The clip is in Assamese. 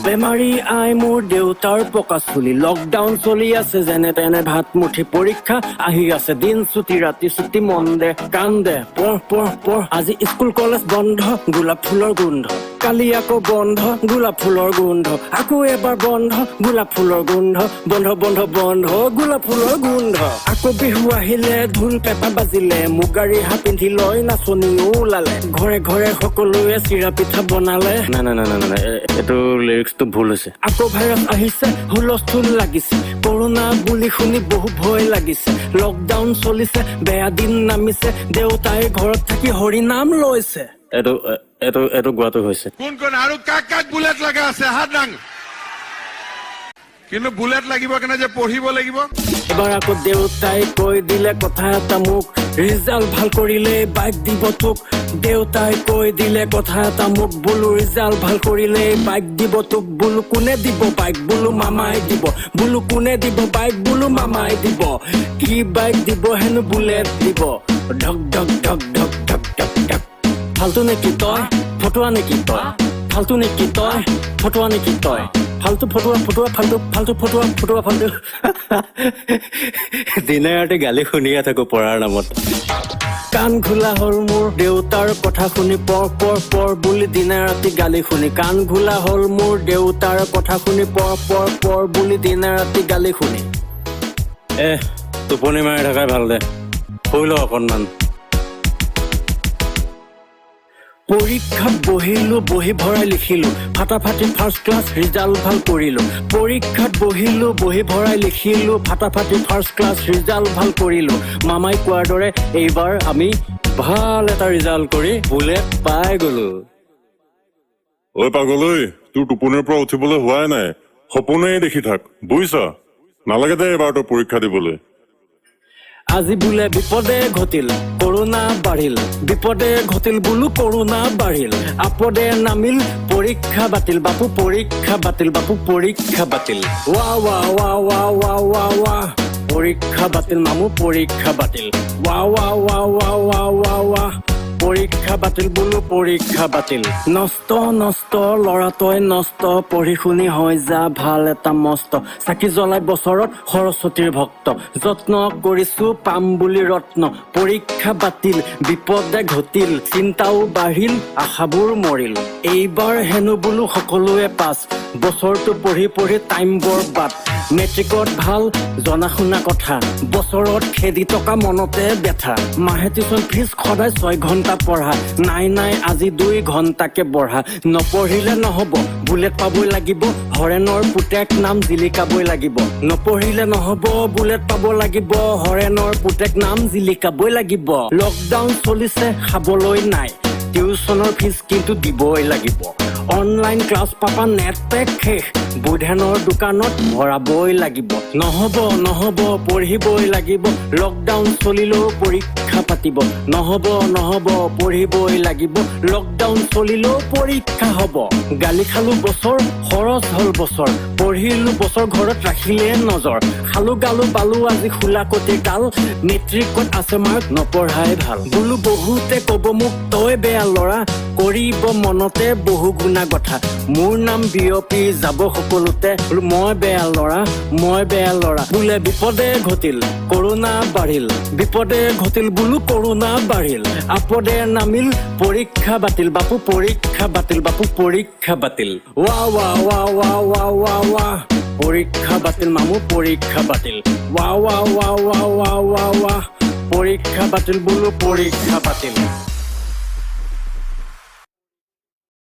বেমাৰী আই মোৰ দেউতাৰ পকা চুলি লকডাউন চলি আছে যেনে তেনে ভাত মুঠি পৰীক্ষা আহি আছে দিন ছুটি ৰাতি ছুটি মন দে কান দে পঢ় পঢ় পঢ় আজি স্কুল কলেজ বন্ধ গোলাপ ফুলৰ গোন্ধ কালি আকৌ বন্ধ গোলাপ ফুলৰ গোন্ধ আকৌ এবাৰ বন্ধ গোলাপ ফুলৰ গোন্ধ বন্ধ বন্ধ বন্ধ গোলাপ ফুলৰ গোন্ধ আকৌ বিহু আহিলে ঢোল পেপা বাজিলে মুগাৰী হাত পিন্ধি লৈ নাচনিও ওলালে ঘৰে ঘৰে সকলোৱে চিৰা পিঠা বনালে না না না না না এইটো লিৰিক্সটো ভুল হৈছে আকৌ ভাইৰাছ আহিছে হুলস্থুল লাগিছে কৰোনা বুলি শুনি বহু ভয় লাগিছে লকডাউন চলিছে বেয়া দিন নামিছে দেউতাই ঘৰত থাকি হৰি নাম লৈছে এইটো গোৱাটো হৈছে কোন আৰু কাক কাক বুলেট লগা আছে হাত দাং কিন্তু বুলেট লাগিব কেনে যে পঢ়িব লাগিব এবাৰ আকৌ দেউতাই কৈ দিলে কথা এটা মোক ৰিজাল্ট ভাল কৰিলে বাইক দিব তোক দেউতাই কৈ দিলে কথা এটা মোক বোলো ৰিজাল্ট ভাল কৰিলে বাইক দিব তোক বোলো কোনে দিব বাইক বোলো মামাই দিব বোলো কোনে দিব বাইক বোলো মামাই দিব কি বাইক দিব হেনো বুলেট দিব ঢক ঢক ঢক ঢক ঢক ঢক ঢক ফালতু নেকি তই ফটোৱা নেকি তই ফালতু নেকি তই ফটোৱা নেকি তই ফালতু ফটোৱা ফটোৱা ফালতু ফালতু ফটোৱা ফটোৱা ফালতু দিনে ৰাতি গালি শুনিয়ে থাকো পঢ়াৰ নামত কাণ খোলা হ'ল মোৰ দেউতাৰ কথা শুনি পঢ় পঢ় পঢ় বুলি দিনে ৰাতি গালি শুনি কাণ খোলা হ'ল মোৰ দেউতাৰ কথা শুনি পঢ় পঢ় পঢ় বুলি দিনে ৰাতি গালি শুনি টোপনি মাৰি থকাই ভাল দে শুই ল অকণমান পৰীক্ষাত বহিলো বহি ভৰাই লিখিলো ফাটাফাটি ফাৰ্ষ্ট ক্লাছ ৰিজাল্ট ভাল কৰিলো পৰীক্ষাত বহিলো বহি ভৰাই লিখিলো ফাটাফাটি ফাৰ্ষ্ট ক্লাছ ৰিজাল্ট ভাল কৰিলো মামাই কোৱাৰ দৰে এইবাৰ আমি ভাল এটা ৰিজাল্ট কৰি বুলেট পাই গলো ঐ পাগলৈ তোৰ টোপনিৰ পৰা উঠিবলৈ হোৱাই নাই সপোনেই দেখি থাক বুজিছ নালাগে দে এবাৰ তোৰ পৰীক্ষা দিবলৈ আজি বোলে বিপদে ঘটিল কৰোনা বাঢ়িল বিপদে ঘটিল বোলো কৰোনা বাঢ়িল আপদে নামিল পৰীক্ষা বাতিল বাপু পৰীক্ষা বাতিল বাপু পৰীক্ষা বাতিল ৱা ৱা ৱা ৱা ৱা ৱা ৱা পৰীক্ষা বাতিল মামু পৰীক্ষা বাতিল ৱা ৱা ৱা ৱা ৱা ৱা ৱা পৰীক্ষা বাতিল বোলো পৰীক্ষা বাতিল নষ্ট নষ্ট ল'ৰা তই নষ্ট পঢ়ি শুনি হৈ যা ভাল এটা মস্ত চাকি জ্বলাই বছৰত সৰস্বতীৰ ভক্ত যত্ন কৰিছো পাম বুলি ৰত্ন পৰীক্ষা বাতিল বিপদে ঘটিল চিন্তাও বাঢ়িল আশাবোৰ মৰিল এইবাৰ হেনো বোলো সকলোৱে পাছ বছৰটো পঢ়ি পঢ়ি টাইম বৰবাদ মেট্ৰিকত ভাল জনা শুনা কথা বছৰত খেদি টকা মনতে বেথা মাহে টিউচন ফিজ সদায় 6 ঘণ্টা পঢ়া নাই নাই আজি 2 ঘণ্টাকে বঢ়া নপঢ়িলে নহব বুলেট পাবই লাগিব হৰেণৰ পুতেক নাম জিলিকাবই লাগিব নপঢ়িলে নহব বুলেট পাব লাগিব হৰেণৰ পুতেক নাম জিলিকাবই লাগিব লকডাউন চলিছে খাবলৈ নাই টিউচনৰ ফিজ কিন্তু দিবই লাগিব online class papa net pack শেষ বুধানৰ দোকানত ভৰাবই লাগিব নহব নহব পঢ়িবই লাগিব লকডাউন চলিলেও পৰীক্ষা পাতিব নহব নহব পঢ়িবই লাগিব লকডাউন চলিলেও পৰীক্ষা হ'ব গালি খালো বছৰ খৰচ হ'ল বছৰ পঢ়িলো বছৰ ঘৰত ৰাখিলে নজৰ খালো গালো পালো আজি খোলা কটি গাল মেট্ৰিকত আছে মাৰ্ক নপঢ়াই ভাল বোলো বহুতে ক'ব মোক তই বেয়া ল'ৰা কৰিব মনতে বহু গুণা কথা মোৰ নাম বিয়পি যাব সকলোতে মই বেয়া ল'ৰা বোলে বিপদে ঘটিল কৰোনা বাঢ়িল বিপদে ঘটিল বোলো কৰোনা বাঢ়িল আপদে নামিল পৰীক্ষা বাতিল বাপু পৰীক্ষা বাতিল বাপু পৰীক্ষা বাতিল ৱা ৱা ৱা ৱা ৱা ৱা ৱা পৰীক্ষা বাতিল মামু পৰীক্ষা বাতিল ৱা ৱা ৱা ৱা ৱা ৱা ৱা পৰীক্ষা বাতিল বোলো পৰীক্ষা বাতিল